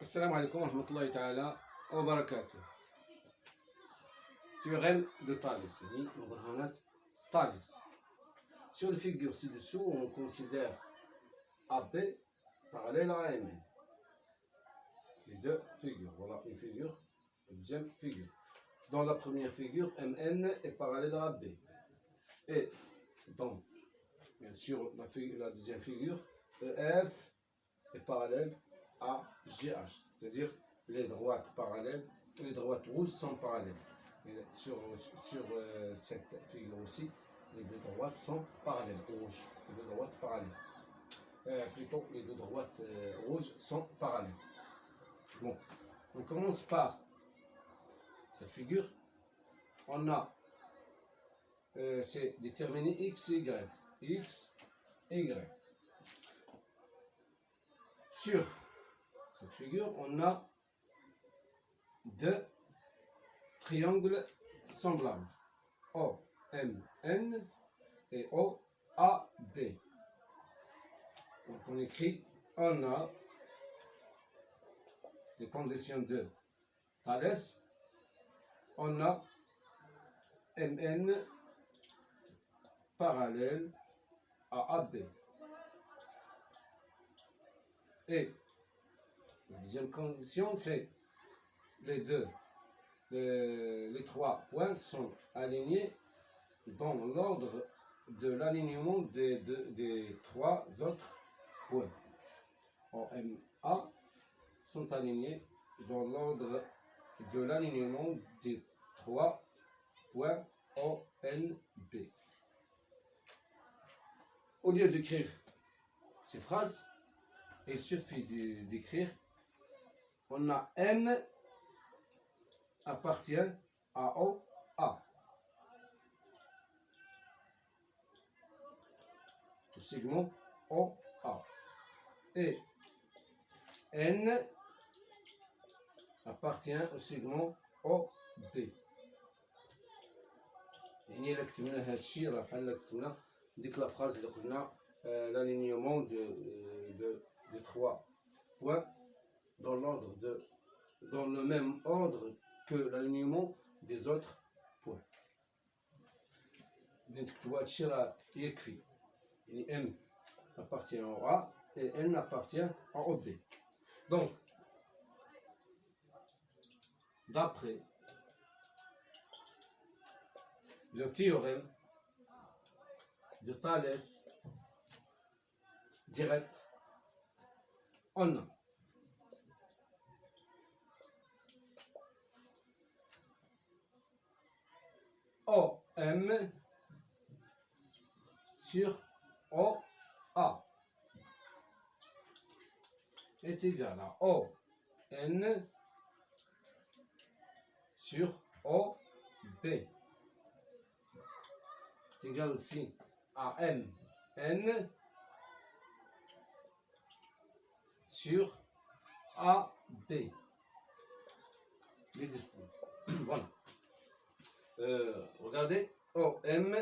Assalamu alaikum wa rahmatullahi ta'ala wa barakatuh. Théorème de Thalès. Thalès. Sur les figures ci-dessous, on considère AB parallèle à MN. Les deux figures. Voilà une figure, une deuxième figure. Dans la première figure, MN est parallèle à AB. Et dans, bien sûr, la deuxième figure, EF est parallèle à GH, c'est-à-dire les droites parallèles, les droites rouges sont parallèles. Et sur cette figure aussi, les deux droites sont parallèles, rouges, les deux droites parallèles. Plutôt, les deux droites rouges sont parallèles. Bon, on commence par cette figure. On a, c'est déterminé X, Y. X, Y. Sur cette figure, on a deux triangles semblables, OMN et OAB. Donc on écrit, on a les conditions de Thalès, on a MN parallèle à AB. Et la deuxième condition, c'est les trois points sont alignés dans l'ordre de l'alignement des trois autres points. OMA sont alignés dans l'ordre de l'alignement des trois points ONB. Au lieu d'écrire ces phrases, il suffit d'écrire, on a M appartient à OA. Le segment OA. Et N appartient au segment OB. يعني إلا كتبنا هذا الشيء راه بحال كتبنا ديك لا فراز اللي قلنا l'alignement de trois points dans le même ordre que l'alignement des autres points. نكتبوا هذا الشيء راه يكفي. يعني M appartient au A et N appartient au B. Donc, d'après le théorème de Thalès direct, on a OM sur OA est égal à ON sur OB. C'est égal aussi à MN sur AB. Les distances. Voilà. Regardez, OM,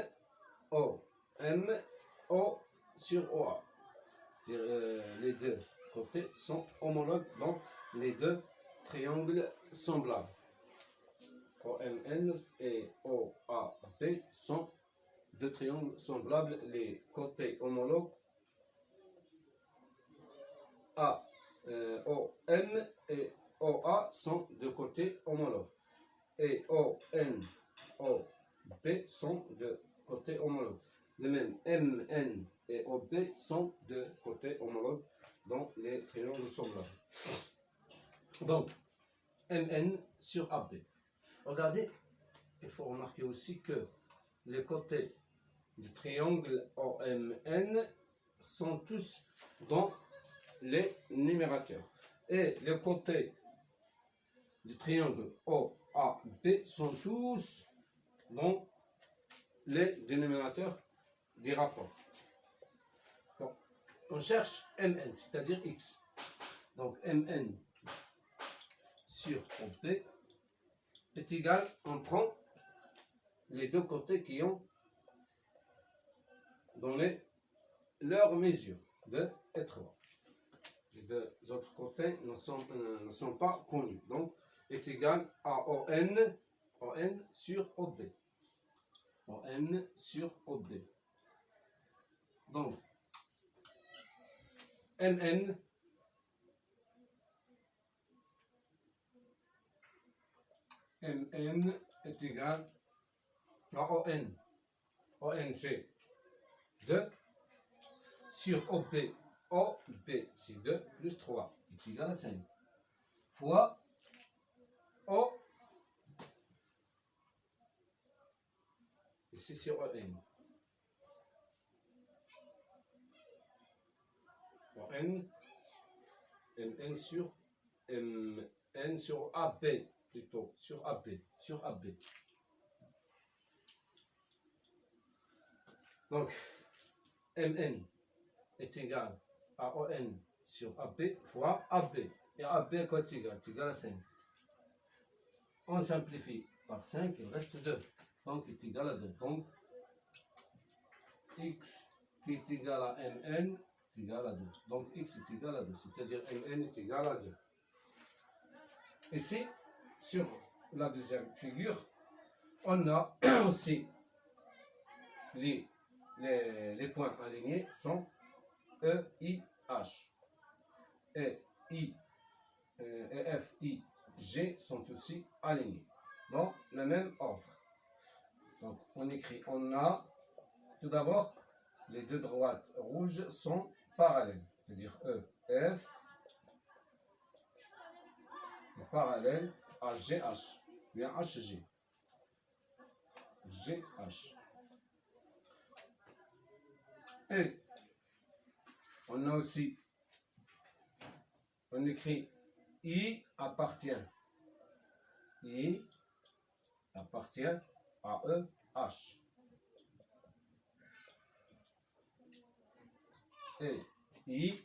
O sur OA. Les deux côtés sont homologues dans les deux triangles semblables. OMN et OAB sont deux triangles semblables. Les côtés homologues OM et OA sont deux côtés homologues. Et ON, OB sont deux côtés homologues. Les mêmes MN et OB sont deux côtés homologues dans les triangles semblables. Donc, MN sur AB. Regardez, il faut remarquer aussi que les côtés du triangle OMN sont tous dans les numérateurs. Et les côtés du triangle OAB sont tous dans les dénominateurs des rapports. Donc, on cherche MN, c'est-à-dire X. Donc, MN sur OB est égal, on prend les deux côtés qui ont donné leur mesure de 3. Les des autres côtés ne sont pas connus. Donc, est égal à ON sur OB. ON sur OB. Donc, MN est égal à ON. ON c'est 2 sur OB. OB c'est 2 plus 3 est égal à 5 fois O ici sur ON. MN sur MN sur AB plutôt sur AB. Donc MN est égal à ON sur AB fois AB. Et AB quoi est égal à 5. On simplifie par 5, il reste 2. Donc est égal à 2. Donc X qui est égal à MN est égal à 2. Donc X est égal à 2. C'est-à-dire MN est égal à 2. Ici, sur la deuxième figure, on a aussi les points alignés sont E, I, H. Et I, et F, I, G sont aussi alignés dans le même ordre. Donc on écrit, on a tout d'abord les deux droites rouges sont parallèles, c'est-à-dire E, F est parallèle à GH, bien HG. GH. Et on a aussi, on écrit I appartient à E, H. Et I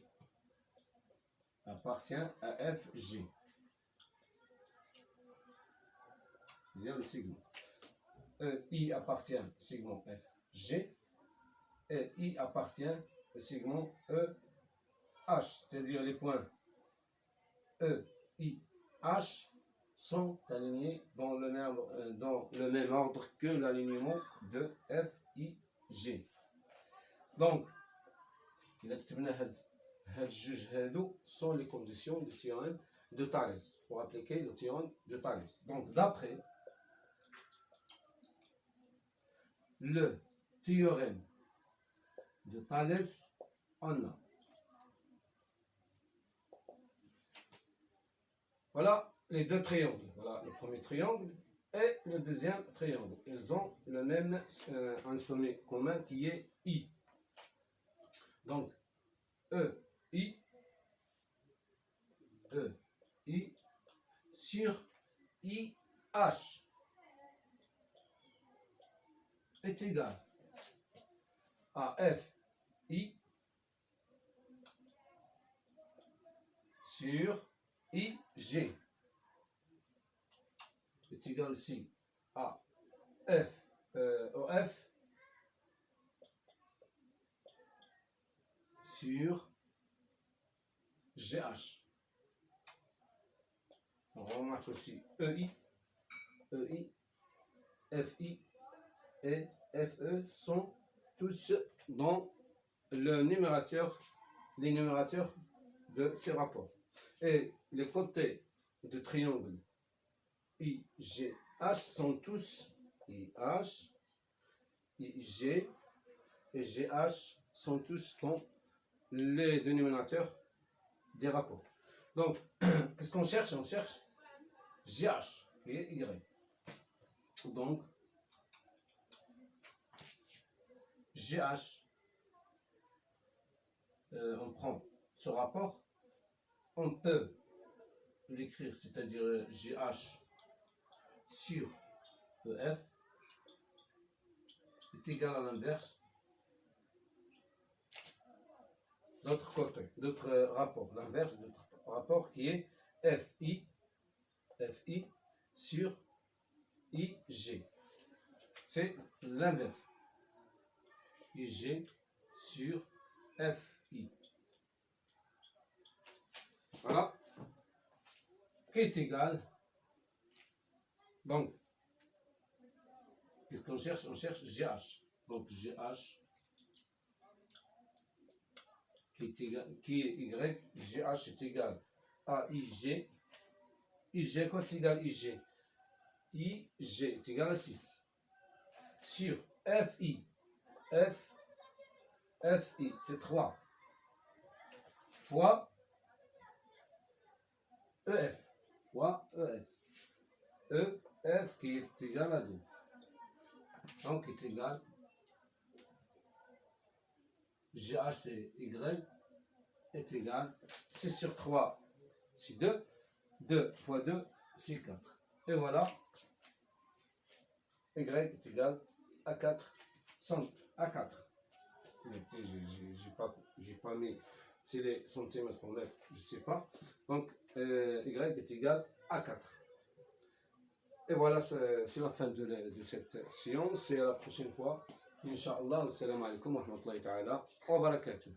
appartient à F, G. C'est-à-dire le segment. I appartient au segment F, G. Et I appartient au segment E, H. C'est-à-dire les points E, I, H sont alignés dans le même ordre que l'alignement de F, I, G. Donc, إذا كتبنا هاد الجوج هادو sont les conditions du théorème de Thalès pour appliquer le théorème de Thalès. Donc, d'après le théorème de Thalès, on a. Voilà les deux triangles. Voilà le premier triangle et le deuxième triangle. Ils ont le même un sommet commun qui est I. Donc, EI sur IH est égal à FI sur IG est égal aussi à OF sur GH. On remarque aussi EI, FI et FE sont tous dans le numérateur, les numérateurs de ces rapports. Et les côtés de triangle IGH sont tous IH, IG et GH sont tous dans les dénominateurs des rapports. Donc, qu'est-ce qu'on cherche? On cherche GH qui est Y. Donc, GH, on prend ce rapport, on peut l'écrire, c'est-à-dire GH sur EF est égal à l'inverse d'autre côté, d'autre rapport, l'inverse d'autre rapport qui est FI sur IG. C'est l'inverse. IG sur FI. Voilà. Qui est égal. Donc, qu'est-ce qu'on cherche? On cherche GH. Donc, GH qui est Y, GH est égal à IG. IG, quoi est égal à IG? IG est égal à 6. Sur FI. FI, c'est 3. Fois EF. Fois EF. EF qui est égal à 2. Donc, est égal. GH, c'est Y, est égal. 6 sur 3, c'est 2. 2 fois 2, c'est 4. Et voilà. Y est égal à 4. 5 à 4. J'ai pas mis, c'est les centimètres en mètres, je sais pas. Donc, Y est égal à 4. Et voilà, c'est la fin de cette séance. Et à la prochaine fois. Inch'Allah. Assalamu alaikum wa rahmatullahi ta'ala wa barakatuh.